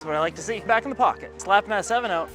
That's what I like to see. Back in the pocket, slapping that 7 out.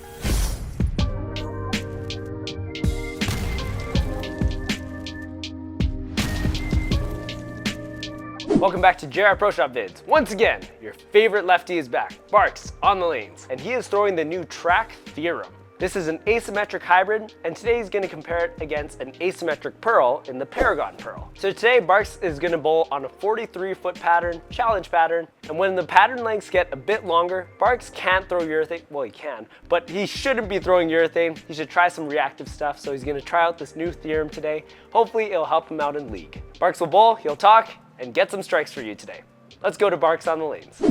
Welcome back to JR Pro Shop Vids. Once again, your favorite lefty is back, Barks on the lanes, and he is throwing the new track Theorem. This is an asymmetric hybrid, and today he's going to compare it against an asymmetric Pearl in the Paragon Pearl. So today, Barks is going to bowl on a 43-foot pattern, challenge pattern, and when the pattern lengths get a bit longer, Barks can't throw urethane. Well, he can, but he shouldn't be throwing urethane. He should try some reactive stuff, so he's going to try out this new Theorem today. Hopefully, it'll help him out in league. Barks will bowl, he'll talk, and get some strikes for you today. Let's go to Barks on the lanes.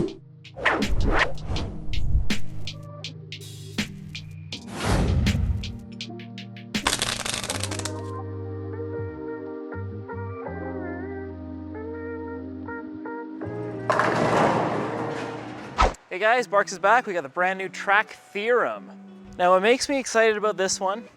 Hey guys, Barks is back. We got the brand new track Theorem. Now what makes me excited about this one,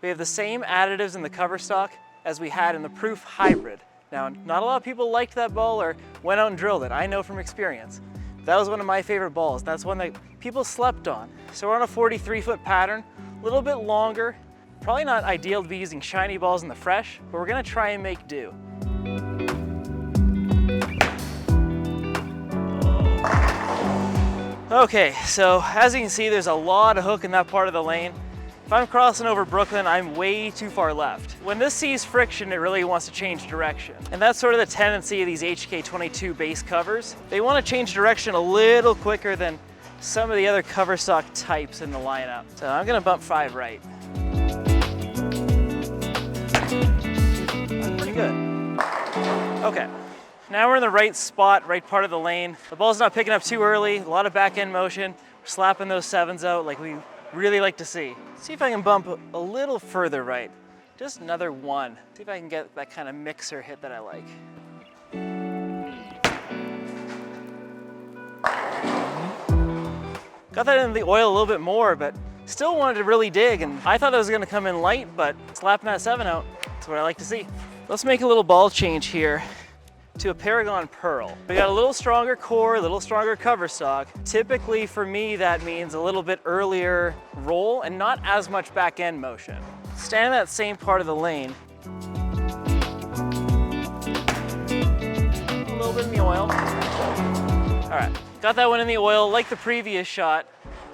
we have the same additives in the cover stock as we had in the Proof Hybrid. Now, not a lot of people liked that ball or went out and drilled it. I know from experience. That was one of my favorite balls. That's one that people slept on. So we're on a 43-foot pattern, a little bit longer. Probably not ideal to be using shiny balls in the fresh, but we're gonna try and make do. Okay, so as you can see, there's a lot of hook in that part of the lane. If I'm crossing over Brooklyn, I'm way too far left. When this sees friction, it really wants to change direction. And that's sort of the tendency of these HK22 base covers. They want to change direction a little quicker than some of the other cover stock types in the lineup. So I'm gonna bump 5 right. That's pretty good. Okay. Now we're in the right spot, right part of the lane. The ball's not picking up too early, a lot of back end motion. We're slapping those 7s out like we really like to see. See if I can bump a little further right. Just another 1. See if I can get that kind of mixer hit that I like. Got that in the oil a little bit more, but still wanted to really dig, and I thought it was gonna come in light, but slapping that 7 out, that's what I like to see. Let's make a little ball change here to a Paragon Pearl. We got a little stronger core, a little stronger cover stock. Typically for me, that means a little bit earlier roll and not as much back end motion. Stand in that same part of the lane. A little bit in the oil. All right, got that one in the oil like the previous shot.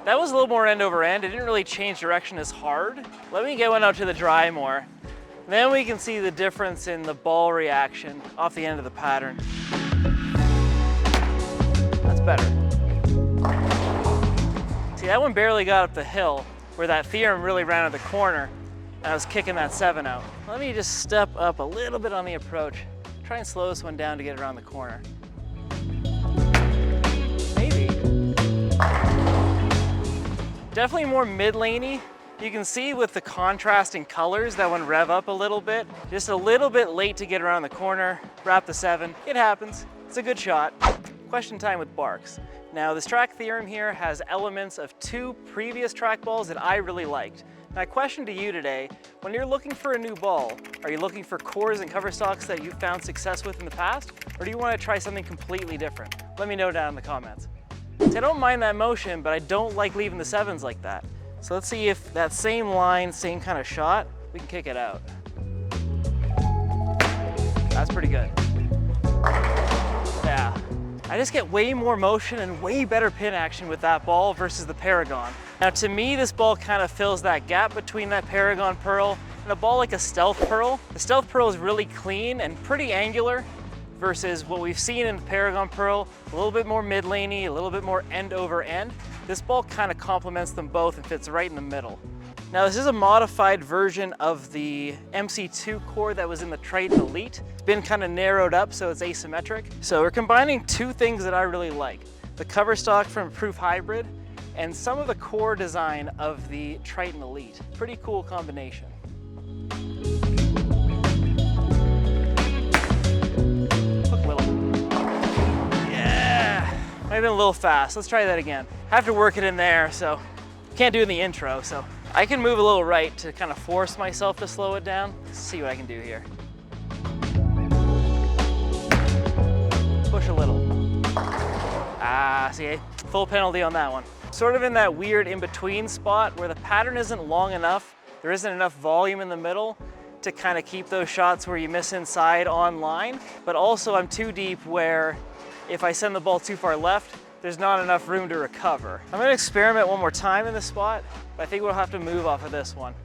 That was a little more end over end. It didn't really change direction as hard. Let me get one out to the dry more. Then we can see the difference in the ball reaction off the end of the pattern. That's better. See, that one barely got up the hill where that Theorem really ran out the corner and I was kicking that 7 out. Let me just step up a little bit on the approach. Try and slow this one down to get around the corner. Maybe. Definitely more mid-laney. You can see with the contrasting colors that one rev up a little bit. Just a little bit late to get around the corner, wrap the 7. It happens, it's a good shot. Question time with Barks. Now this track Theorem here has elements of 2 previous track balls that I really liked. My question to you today, when you're looking for a new ball, are you looking for cores and cover stocks that you've found success with in the past? Or do you want to try something completely different? Let me know down in the comments. I don't mind that motion, but I don't like leaving the 7s like that. So let's see if that same line, same kind of shot, we can kick it out. That's pretty good. Yeah. I just get way more motion and way better pin action with that ball versus the Paragon. Now to me, this ball kind of fills that gap between that Paragon Pearl and a ball like a Stealth Pearl. The Stealth Pearl is really clean and pretty angular versus what we've seen in the Paragon Pearl, a little bit more mid-laney, a little bit more end over end. This ball kind of complements them both and fits right in the middle. Now this is a modified version of the MC2 core that was in the Triton Elite. It's been kind of narrowed up so it's asymmetric. So we're combining 2 things that I really like. The cover stock from Proof Hybrid and some of the core design of the Triton Elite. Pretty cool combination. Hook little. Yeah! Might have been a little fast. Let's try that again. I have to work it in there, so can't do it in the intro, so I can move a little right to kind of force myself to slow it down. Let's see what I can do here. Push a little. See, Full penalty on that one. Sort of in that weird in-between spot where the pattern isn't long enough, there isn't enough volume in the middle to kind of keep those shots where you miss inside on line, but also I'm too deep where if I send the ball too far left, there's not enough room to recover. I'm gonna experiment one more time in this spot, but I think we'll have to move off of this one.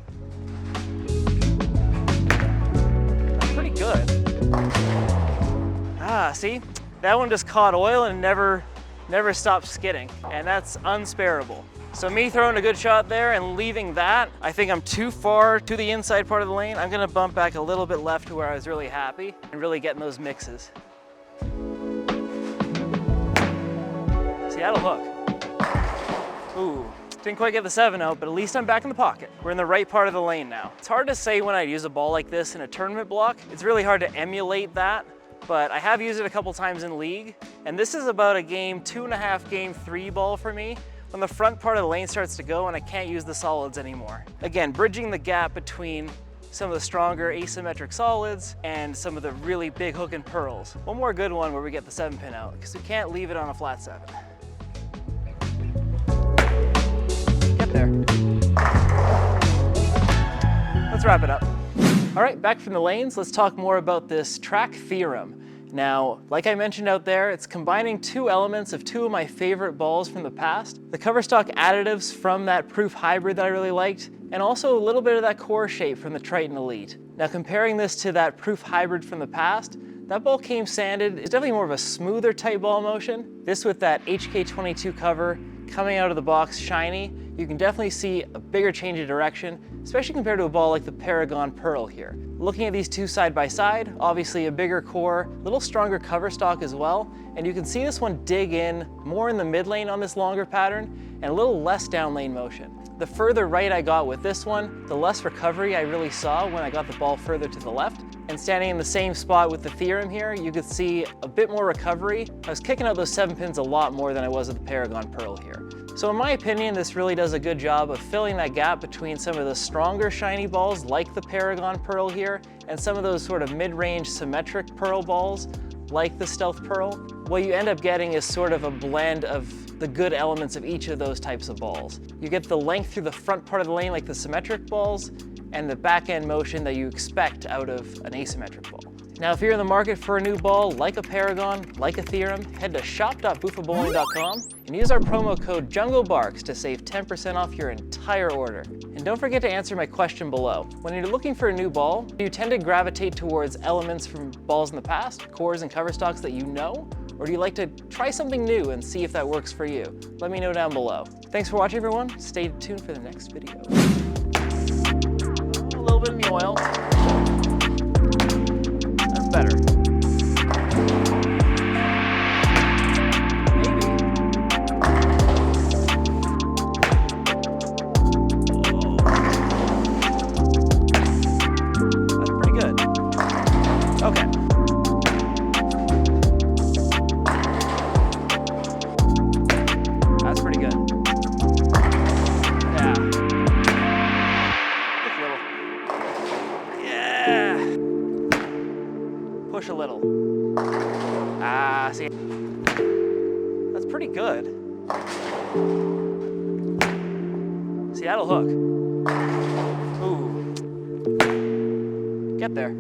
That's pretty good. Ah, see? That one just caught oil and never stopped skidding, and that's unsparable. So me throwing a good shot there and leaving that, I think I'm too far to the inside part of the lane. I'm gonna bump back a little bit left to where I was really happy and really getting those mixes. See, that'll hook. Ooh, didn't quite get the 7 out, but at least I'm back in the pocket. We're in the right part of the lane now. It's hard to say when I'd use a ball like this in a tournament block. It's really hard to emulate that, but I have used it a couple times in league, and this is about a game 2.5, game 3 ball for me, when the front part of the lane starts to go and I can't use the solids anymore. Again, bridging the gap between some of the stronger asymmetric solids and some of the really big hook and pearls. One more good one where we get the 7-pin out, because we can't leave it on a flat 7. Get there. Let's wrap it up. All right, back from the lanes, let's talk more about this track theorem. Now, like I mentioned out there, it's combining two elements of two of my favorite balls from the past. The cover stock additives from that Proof Hybrid that I really liked, and also a little bit of that core shape from the Triton Elite. Now, comparing this to that Proof Hybrid from the past, that ball came sanded. It's definitely more of a smoother type ball motion. This with that HK22 cover, coming out of the box shiny, you can definitely see a bigger change of direction, especially compared to a ball like the Paragon Pearl here. Looking at these two side by side, obviously a bigger core, a little stronger cover stock as well, and you can see this one dig in more in the mid lane on this longer pattern and a little less down lane motion. The further right I got with this one, the less recovery I really saw when I got the ball further to the left. And standing in the same spot with the Theorem here, you could see a bit more recovery. I was kicking out those 7 pins a lot more than I was with the Paragon Pearl here. So in my opinion, this really does a good job of filling that gap between some of the stronger shiny balls like the Paragon Pearl here and some of those sort of mid-range symmetric pearl balls like the Stealth Pearl. What you end up getting is sort of a blend of the good elements of each of those types of balls. You get the length through the front part of the lane like the symmetric balls and the back end motion that you expect out of an asymmetric ball. Now, if you're in the market for a new ball like a Paragon, like a Theorem, head to shop.bufabowling.com and use our promo code JungleBarks to save 10% off your entire order. And don't forget to answer my question below. When you're looking for a new ball, do you tend to gravitate towards elements from balls in the past, cores and cover stocks that you know? Or do you like to try something new and see if that works for you? Let me know down below. Thanks for watching, everyone. Stay tuned for the next video. A little bit in the oil. That's better. Maybe. Oh. That's pretty good. Okay. That's pretty good. Yeah. Just a little. Yeah. Push a little. Ah, see. That's pretty good. See, that'll hook. Ooh. Get there.